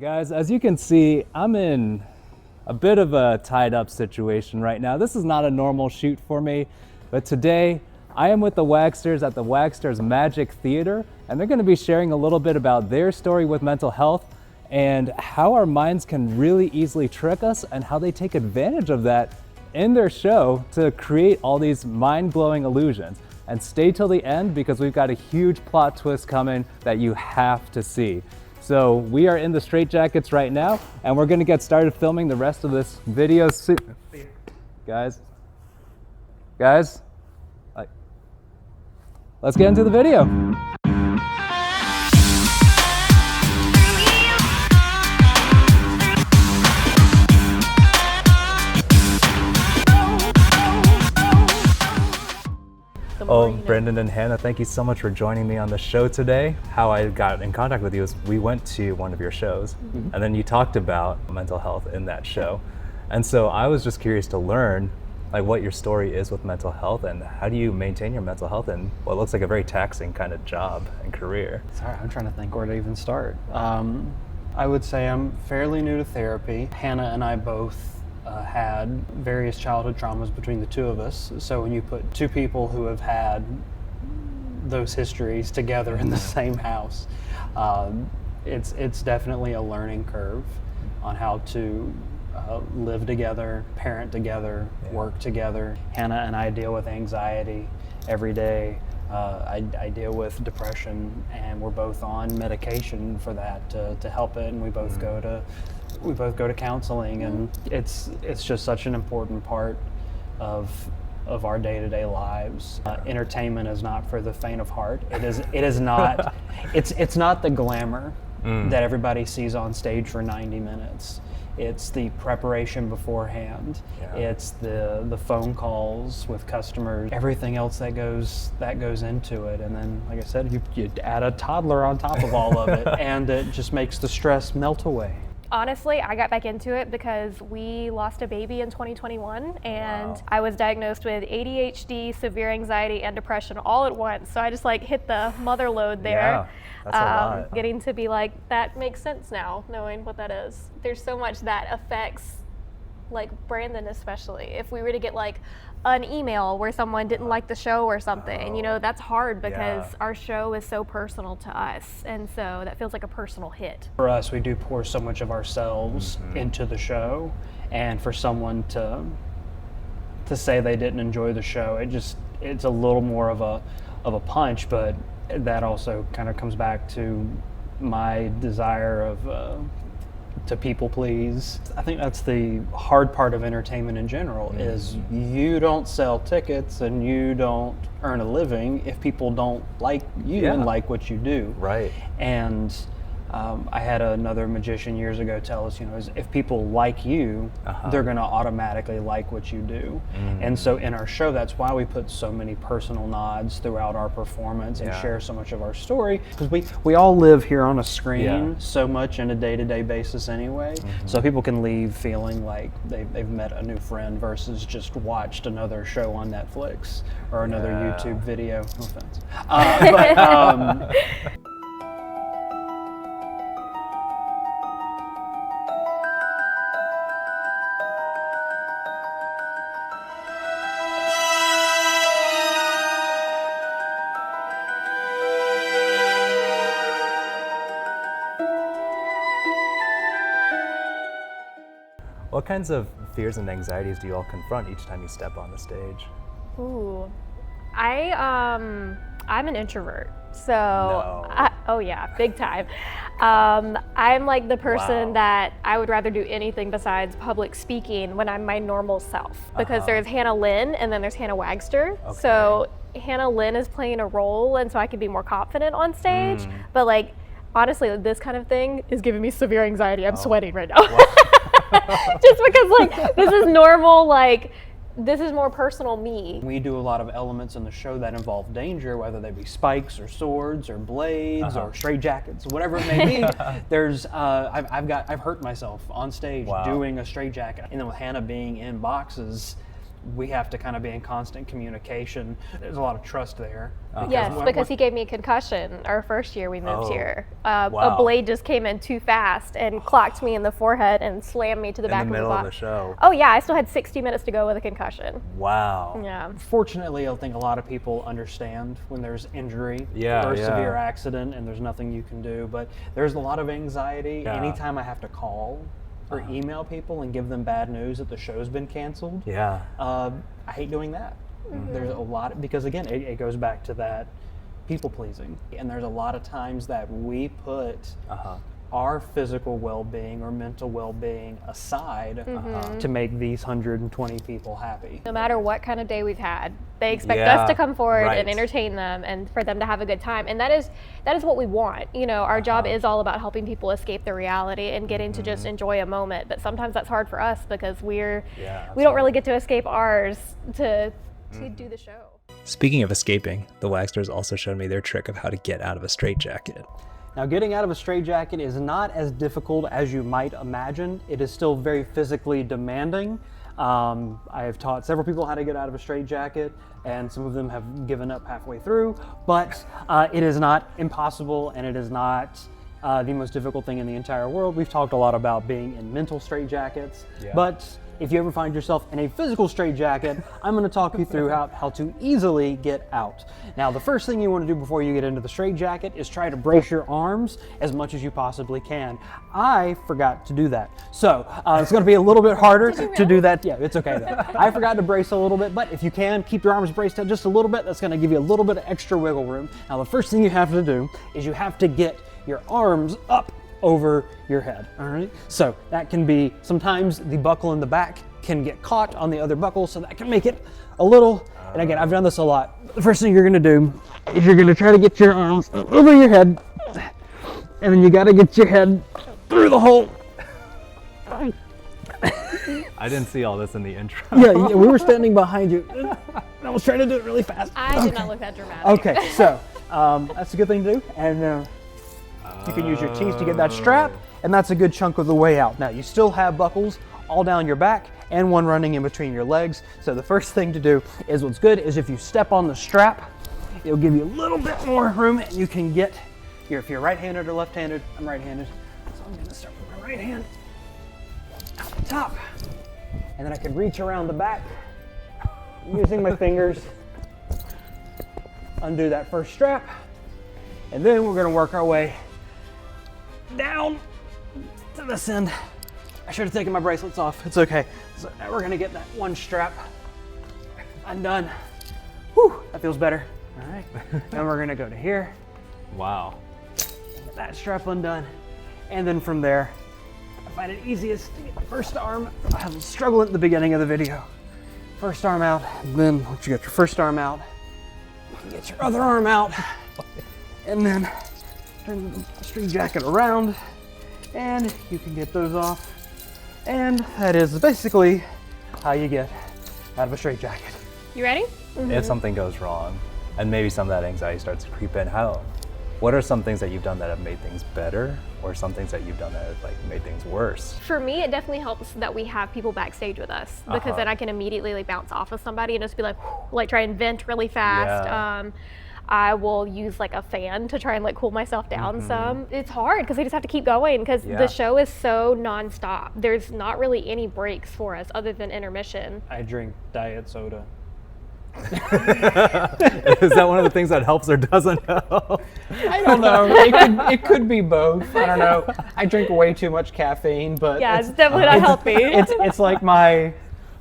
Guys, as you can see, I'm in a bit of a tied up situation right now. This is not a normal shoot for me, but today I am with the Wagsters at the Wagsters Magic Theater, and they're going to be sharing a little bit about their story with mental health and how our minds can really easily trick us and how they take advantage of that in their show to create all these mind-blowing illusions. And stay till the end because we've got a huge plot twist coming that you have to see. So we are in the Straitjackets right now, and we're gonna get started filming the rest of this video soon. Guys, let's get into the video. Oh, Brendan and Hannah, thank you so much for joining me on the show today. How I got in contact with you is we went to one of your shows, and then you talked about mental health in that show. And so I was just curious to learn like what your story is with mental health and how do you maintain your mental health in what looks like a very taxing kind of job and career. Sorry, I'm trying to think where to even start. I would say I'm fairly new to therapy. Hannah and I both had various childhood traumas between the two of us. So when you put two people who have had those histories together in the same house, it's definitely a learning curve on how to live together, parent together, work together. Hannah and I deal with anxiety every day. I deal with depression, and we're both on medication for that to help it, and we both go to counseling, and it's just such an important part of our day-to-day lives. Entertainment is not for the faint of heart. It is not. It's not the glamour that everybody sees on stage for 90 minutes. It's the preparation beforehand. Yeah. It's the phone calls with customers, everything else that goes into it. And then, like I said, you add a toddler on top of all of it, and it just makes the stress melt away. Honestly, I got back into it because we lost a baby in 2021, and I was diagnosed with ADHD, severe anxiety, and depression all at once. So I just like hit the mother load there. Yeah, that's a lot. Getting to be like, that makes sense now, knowing what that is. There's so much that affects, like Brandon especially. If we were to get like an email where someone didn't like the show or something, you know, that's hard because our show is so personal to us, and so that feels like a personal hit. For us, we do pour so much of ourselves into the show, and for someone to say they didn't enjoy the show, it's a little more of a punch, but that also kind of comes back to my desire of to people please. I think that's the hard part of entertainment in general, is you don't sell tickets and you don't earn a living if people don't like you and like what you do. Right. And I had another magician years ago tell us, if people like you, they're going to automatically like what you do. And so in our show, that's why we put so many personal nods throughout our performance and share so much of our story, because we all live here on a screen so much on a day-to-day basis anyway. So people can leave feeling like they've met a new friend versus just watched another show on Netflix or another YouTube video. No offense. What kinds of fears and anxieties do you all confront each time you step on the stage? Ooh, I'm an introvert, so oh yeah, big time. I'm like the person that I would rather do anything besides public speaking when I'm my normal self, because there's Hannah Lynn and then there's Hannah Wagster. Okay. So Hannah Lynn is playing a role, and so I can be more confident on stage. But like honestly, this kind of thing is giving me severe anxiety. I'm sweating right now. Just because like this is normal, like this is more personal me. We do a lot of elements in the show that involve danger, whether they be spikes or swords or blades or straitjackets, whatever it may be. There's I've hurt myself on stage doing a straitjacket, and then with Hannah being in boxes, we have to kind of be in constant communication. There's a lot of trust there. Yes, because he gave me a concussion our first year we moved here. A wow. blade just came in too fast and clocked me in the forehead and slammed me to the back in the of middle the of box. the show. Oh yeah, I still had 60 minutes to go with a concussion. Wow. Yeah. Fortunately, I think a lot of people understand when there's injury Yeah, or a yeah. severe accident and there's nothing you can do, but there's a lot of anxiety. Yeah. Anytime I have to call or email people and give them bad news that the show's been canceled, Yeah. I hate doing that. There's a lot, because again, it goes back to that people pleasing. And there's a lot of times that we put our physical well-being or mental well-being aside to make these 120 people happy. No matter what kind of day we've had, they expect Yeah, us to come forward right. and entertain them and for them to have a good time. And that is what we want. You know, our job is all about helping people escape the reality and getting to just enjoy a moment. But sometimes that's hard for us because we don't really get to escape ours to do the show. Speaking of escaping, the Wagsters also showed me their trick of how to get out of a straitjacket. Now, getting out of a straitjacket is not as difficult as you might imagine. It is still very physically demanding. I have taught several people how to get out of a straitjacket, and some of them have given up halfway through, but it is not impossible, and it is not the most difficult thing in the entire world. We've talked a lot about being in mental straitjackets, but if you ever find yourself in a physical straitjacket, I'm going to talk you through how to easily get out. Now, the first thing you want to do before you get into the straitjacket is try to brace your arms as much as you possibly can. I forgot to do that. So it's going to be a little bit harder to do that. Yeah, it's okay though. I forgot to brace a little bit, but if you can, keep your arms braced out just a little bit. That's going to give you a little bit of extra wiggle room. Now, the first thing you have to do is you have to get your arms up over your head, all right? So that can be, sometimes the buckle in the back can get caught on the other buckle, so that can make it a little, and again, I've done this a lot. The first thing you're gonna do is you're gonna try to get your arms over your head, and then you gotta get your head through the hole. I didn't see all this in the intro. Yeah, we were standing behind you. I was trying to do it really fast. I did not look that dramatic. Okay, so that's a good thing to do, and you can use your teeth to get that strap, and that's a good chunk of the way out. Now, you still have buckles all down your back and one running in between your legs. So the first thing to do is, what's good is if you step on the strap, it'll give you a little bit more room, and you can get if you're right-handed or left-handed. I'm right-handed, so I'm gonna start with my right hand at the top, and then I can reach around the back using my fingers, undo that first strap, and then we're gonna work our way down to this end. I should have taken my bracelets off. It's okay. So now we're gonna get that one strap undone. Whew, that feels better. All right. Then we're gonna go to here. Wow. Get that strap undone. And then from there, I find it easiest to get the first arm. I was struggling at the beginning of the video. First arm out. And then once you get your first arm out, you can get your other arm out. And then turn the straitjacket around, and you can get those off. And that is basically how you get out of a straitjacket. You ready? If something goes wrong, and maybe some of that anxiety starts to creep in, what are some things that you've done that have made things better, or some things that you've done that have made things worse? For me, it definitely helps that we have people backstage with us, because then I can immediately like bounce off of somebody and just be like try and vent really fast. Yeah. I will use like a fan to try and like cool myself down some. It's hard because I just have to keep going because the show is so nonstop. There's not really any breaks for us other than intermission. I drink diet soda. Is that one of the things that helps or doesn't help? I don't know. It could be both. I don't know. I drink way too much caffeine, but Yeah, it's definitely not healthy. It's like my,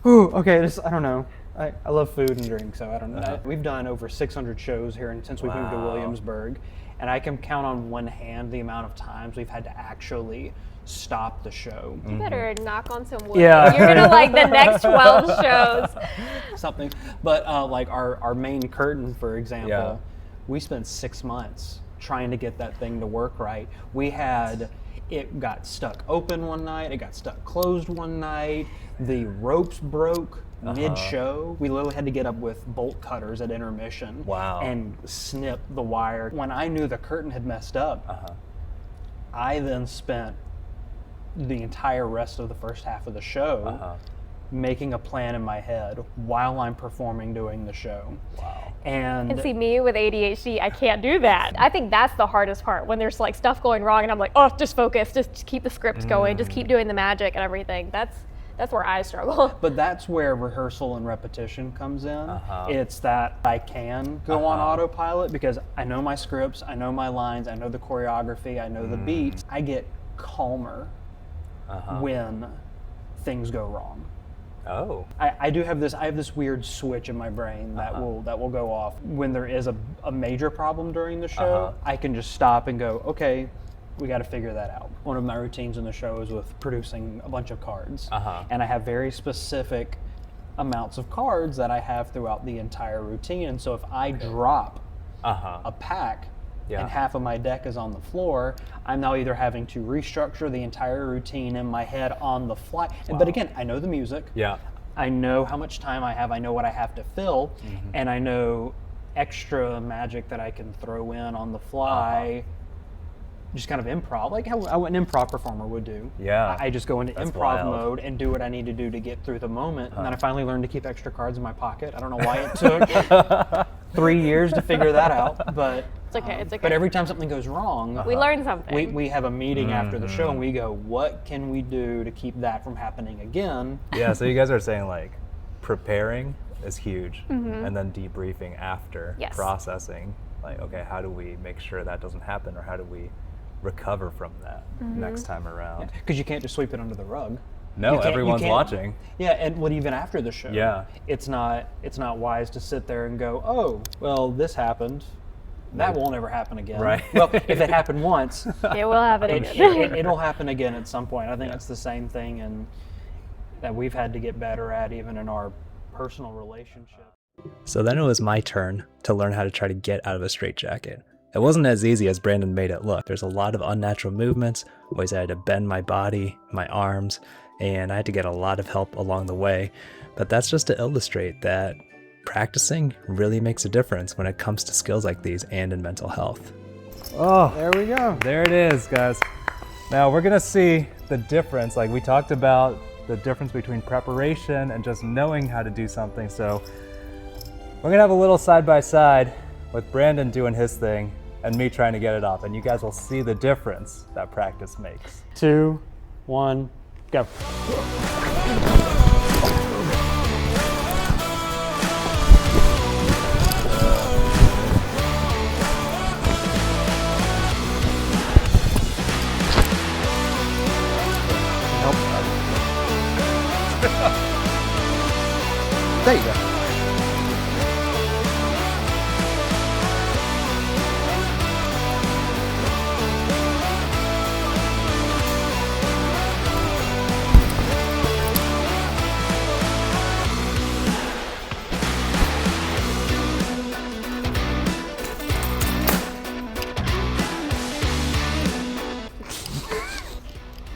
I don't know. I love food and drink, so I don't know. We've done over 600 shows here since we moved to Williamsburg, and I can count on one hand the amount of times we've had to actually stop the show. You better knock on some wood. Yeah. You're gonna like the next 12 shows. Something. But like our main curtain, for example, Yeah. we spent 6 months trying to get that thing to work right. It got stuck open one night, it got stuck closed one night, the ropes broke mid-show. We literally had to get up with bolt cutters at intermission and snip the wire. When I knew the curtain had messed up, I then spent the entire rest of the first half of the show making a plan in my head while I'm performing doing the show. Wow. And see, me with ADHD, I can't do that. I think that's the hardest part, when there's like stuff going wrong and I'm like, oh, just focus, just keep the script going, just keep doing the magic and everything. That's where I struggle. But that's where rehearsal and repetition comes in. It's that I can go on autopilot because I know my scripts, I know my lines, I know the choreography, I know the beats. I get calmer when things go wrong. Oh. I have this weird switch in my brain that will go off when there is a major problem during the show. I can just stop and go, okay, we got to figure that out. One of my routines in the show is with producing a bunch of cards. And I have very specific amounts of cards that I have throughout the entire routine. And so if I drop a pack and half of my deck is on the floor, I'm now either having to restructure the entire routine in my head on the fly. But again, I know the music. I know how much time I have. I know what I have to fill. And I know extra magic that I can throw in on the fly. Just kind of improv, like how an improv performer would do. I just go into improv mode and do what I need to do to get through the moment. And then I finally learned to keep extra cards in my pocket. I don't know why it took 3 years to figure that out, but It's okay, it's okay. But every time something goes wrong, we learn something. We have a meeting after the show and we go, what can we do to keep that from happening again? Yeah, so you guys are saying like preparing is huge and then debriefing after, processing, like, okay, how do we make sure that doesn't happen, or how do we recover from that next time around? Because you can't just sweep it under the rug. No, everyone's watching. Yeah, and even after the show, it's not wise to sit there and go, oh, well, this happened. That won't ever happen again. Right. Well, if it happened once, it will happen again. It'll happen again at some point. I think it's the same thing, and that we've had to get better at even in our personal relationship. So then it was my turn to learn how to try to get out of a straitjacket. It wasn't as easy as Brandon made it look. There's a lot of unnatural movements. Always I had to bend my body, my arms, and I had to get a lot of help along the way. But that's just to illustrate that practicing really makes a difference when it comes to skills like these and in mental health. Oh, there we go. There it is, guys. Now we're gonna see the difference. Like we talked about the difference between preparation and just knowing how to do something. So we're gonna have a little side by side with Brandon doing his thing and me trying to get it off, and you guys will see the difference that practice makes. 2, 1, go. There you go.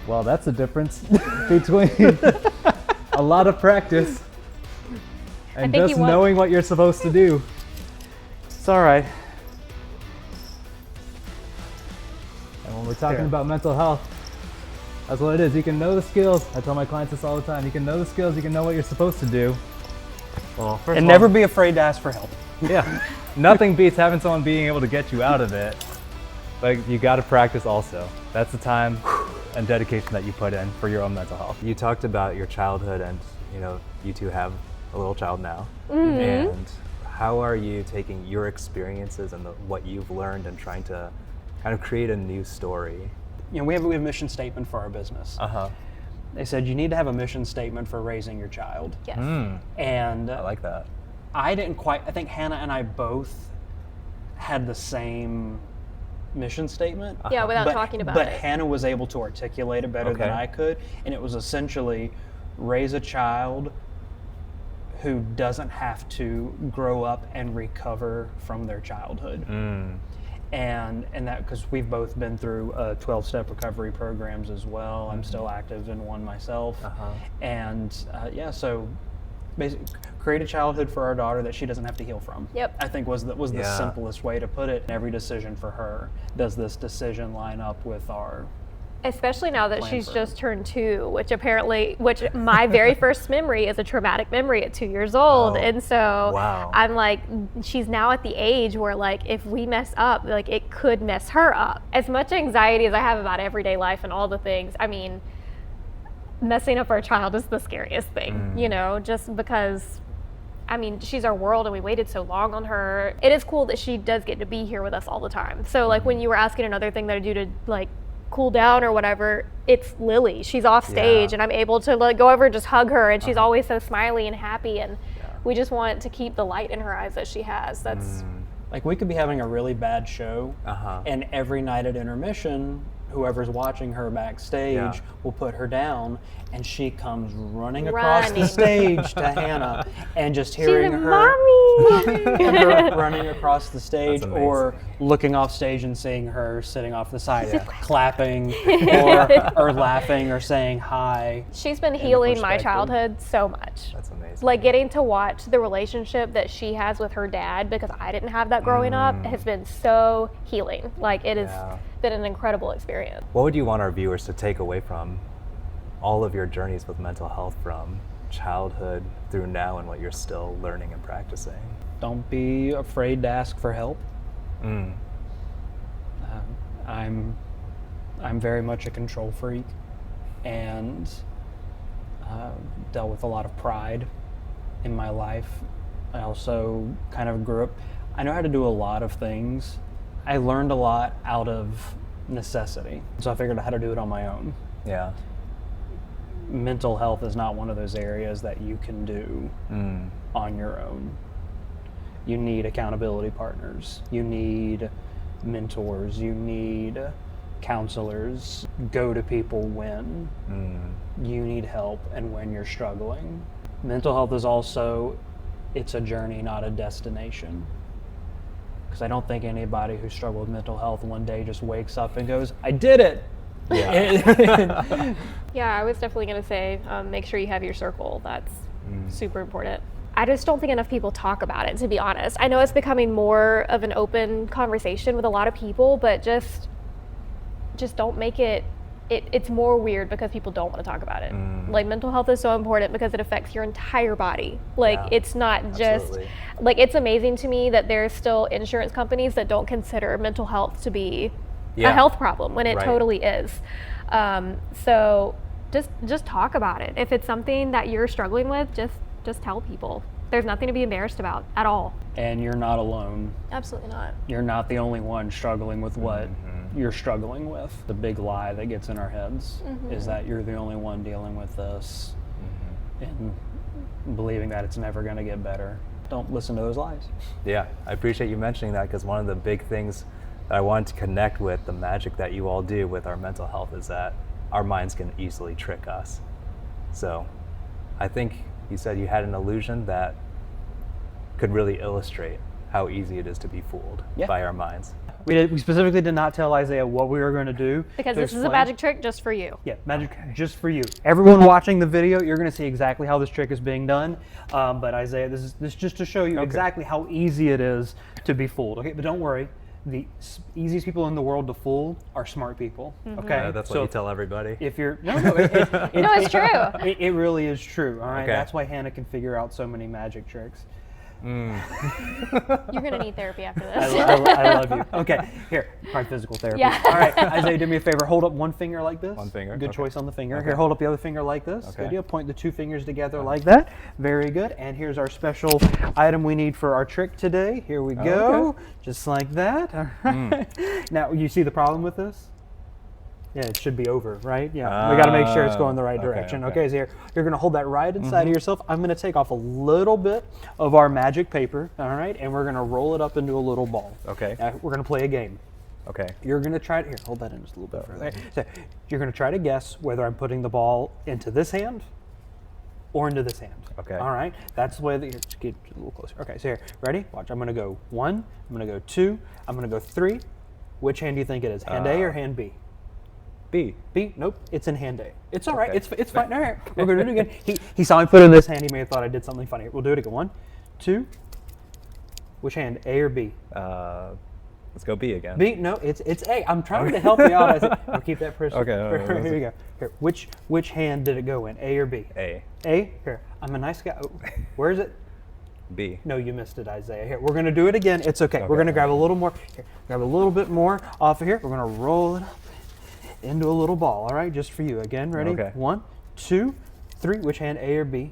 Well, that's the difference between a lot of practice and just knowing what you're supposed to do. It's all right. And when we're talking about mental health, that's what it is. You can know the skills. I tell my clients this all the time. You can know the skills, you can know what you're supposed to do. Well, first and never be afraid to ask for help. Yeah. Nothing beats having someone being able to get you out of it. But you got to practice also. That's the time and dedication that you put in for your own mental health. You talked about your childhood, and you two have a little child now. And how are you taking your experiences and what you've learned and trying to kind of create a new story? We have a mission statement for our business. They said you need to have a mission statement for raising your child. Yes. And I like that. I think Hannah and I both had the same mission statement. Yeah, without talking about it. But Hannah was able to articulate it better than I could, and it was essentially raise a child who doesn't have to grow up and recover from their childhood. And that, because we've both been through 12-step recovery programs as well. I'm still active in one myself. And so basically create a childhood for our daughter that she doesn't have to heal from. Yep. I think was the simplest way to put it. Every decision for her, does this decision line up with our Especially now that plan she's for just turned 2, which my very first memory is a traumatic memory at 2 years old. Oh, And so wow. I'm like, she's now at the age where like, if we mess up, like it could mess her up. As much anxiety as I have about everyday life and all the things, I mean, messing up our child is the scariest thing, you know, just because, I mean, she's our world and we waited so long on her. It is cool that she does get to be here with us all the time. So like when you were asking another thing that I do to like cool down or whatever, it's Lily. She's off stage and I'm able to like go over and just hug her, and she's always so smiley and happy, and we just want to keep the light in her eyes that she has. That's Like we could be having a really bad show, and every night at intermission, whoever's watching her backstage will put her down, and she comes running across the stage to Hannah, and just hearing she's her, mommy. and her running across the stage, That's or amazing. looking off stage and seeing her sitting off the side, clapping, or laughing, or saying hi. She's been healing my perspective. childhood so much. That's amazing. Like getting to watch the relationship that she has with her dad, because I didn't have that growing up, has been so healing. Like it has been an incredible experience. What would you want our viewers to take away from all of your journeys with mental health from childhood through now and what you're still learning and practicing? Don't be afraid to ask for help. I'm very much a control freak, and dealt with a lot of pride in my life. I also kind of grew up, I know how to do a lot of things. I learned a lot out of necessity, so I figured out how to do it on my own. Yeah. Mental health is not one of those areas that you can do on your own. You need accountability partners. You need mentors. You need counselors. Go to people when you need help and when you're struggling. Mental health is also, it's a journey, not a destination. Because I don't think anybody who struggled with mental health one day just wakes up and goes, I did it. Yeah. Yeah, I was definitely going to say, make sure you have your circle. That's super important. I just don't think enough people talk about it, to be honest. I know it's becoming more of an open conversation with a lot of people, but just don't make it, it's more weird because people don't want to talk about it. Like mental health is so important because it affects your entire body. Like it's not just, absolutely. like it's amazing to me that there's still insurance companies that don't consider mental health to be a health problem when it totally is. So just talk about it. If it's something that you're struggling with, just tell people. There's nothing to be embarrassed about at all. And you're not alone. Absolutely not. You're not the only one struggling with what you're struggling with. The big lie that gets in our heads is that you're the only one dealing with this, and believing that it's never going to get better. Don't listen to those lies. Yeah, I appreciate you mentioning that, because one of the big things that I wanted to connect with, the magic that you all do with our mental health, is that our minds can easily trick us. So I think you said you had an illusion that could really illustrate how easy it is to be fooled by our minds. We specifically did not tell Isaiah what we were going to do. Because to this is a explain. magic trick just for you. Yeah, magic just for you. Everyone watching the video, you're going to see exactly how this trick is being done. But Isaiah, this is just to show you exactly how easy it is to be fooled. Okay, but don't worry. The easiest people in the world to fool are smart people. Okay, That's what you tell everybody. If you're no, No, it's true. It really is true. All right, Okay. that's why Hannah can figure out so many magic tricks. You're gonna need therapy after this. I love you. Okay, here, hard physical therapy. Yeah. All right, Isaiah, do me a favor. Hold up one finger like this. One finger, Good okay. choice on the finger. Okay. Here, hold up the other finger like this. Okay. Good deal. Point the two fingers together like that. Very good. And here's our special item we need for our trick today. Here we go. Okay. Just like that. All right. Now, you see the problem with this? Yeah, it should be over, right? Yeah, we got to make sure it's going the right Okay, direction. okay. Okay, so you're going to hold that right inside of yourself. I'm going to take off a little bit of our magic paper, all right, and we're going to roll it up into a little ball. Okay. Now, we're going to play a game. Okay. You're going to try to, here, hold that in just a little bit further. So you're going to try to guess whether I'm putting the ball into this hand or into this hand. Okay. All right, that's the way that just get a little closer. Okay, so here, ready? Watch, I'm going to go 1, I'm going to go 2, I'm going to go 3. Which hand do you think it is, hand A or hand B? B. B? Nope, it's in hand A. It's all right. Okay. It's fine. All right, we're going to do it again. He saw me put it in this hand. He may have thought I did something funny. We'll do it again. 1, 2. Which hand, A or B? Let's go B again. B, no, it's A. I'm trying to help you out. I said, oh, keep that pressure. Okay. Here you go. Here, which hand did it go in, A or B? A. A? Here, I'm a nice guy. Oh, where is it? B. No, you missed it, Isaiah. Here, we're going to do it again. It's okay. We're going to grab a little more. Here, grab a little bit more off of here. We're going to roll it up into a little ball, all right? Just for you. Again, ready? Okay. 1, 2, 3. Which hand, A or B?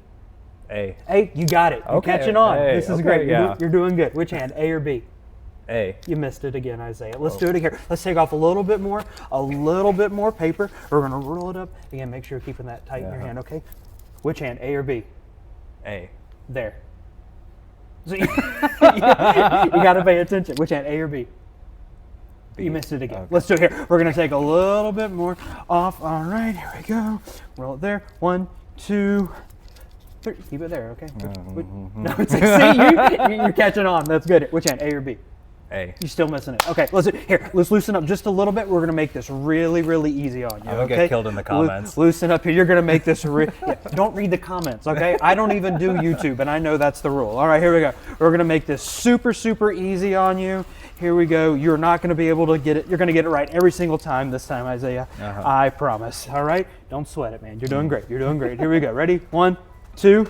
A. A, you got it. You're Okay, catching on. A, This is okay, great. yeah. You're doing good. Which hand, A or B? A. You missed it again, Isaiah. Let's do it again. Let's take off a little bit more paper. We're going to roll it up. Again, make sure you're keeping that tight in your hand, okay? Which hand, A or B? A. There. So you got to pay attention. Which hand, A or B? B. You missed it again. Okay. Let's do it here. We're going to take a little bit more off. All right, here we go. Roll it there. 1, 2, 3. Keep it there, okay? No, it's like, see, you're catching on. That's good. Which hand, A or B? A. You're still missing it. Okay, let's loosen up just a little bit. We're going to make this really, really easy on you, I'm gonna okay? get killed in the comments. Loosen up here. You're going to make this don't read the comments, okay? I don't even do YouTube, and I know that's the rule. All right, here we go. We're going to make this super, super easy on you. Here we go. You're not going to be able to get it. You're going to get it right every single time this time, Isaiah. I promise. All right? Don't sweat it, man. You're doing great. You're doing great. Here we go. Ready? 1, 2.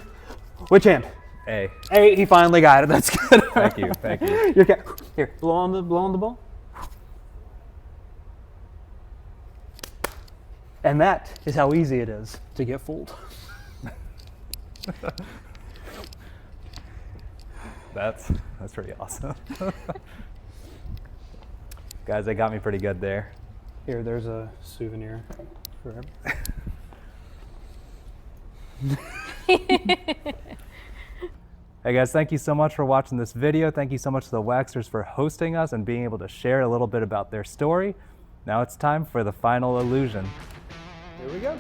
Which hand? A. A. He finally got it. That's good. Thank you. Thank you. You're okay. Here, blow on the ball. And that is how easy it is to get fooled. That's pretty awesome. Guys, they got me pretty good there. Here, there's a souvenir for Hey guys, thank you so much for watching this video. Thank you so much to the Wagsters for hosting us and being able to share a little bit about their story. Now it's time for the final illusion. Here we go.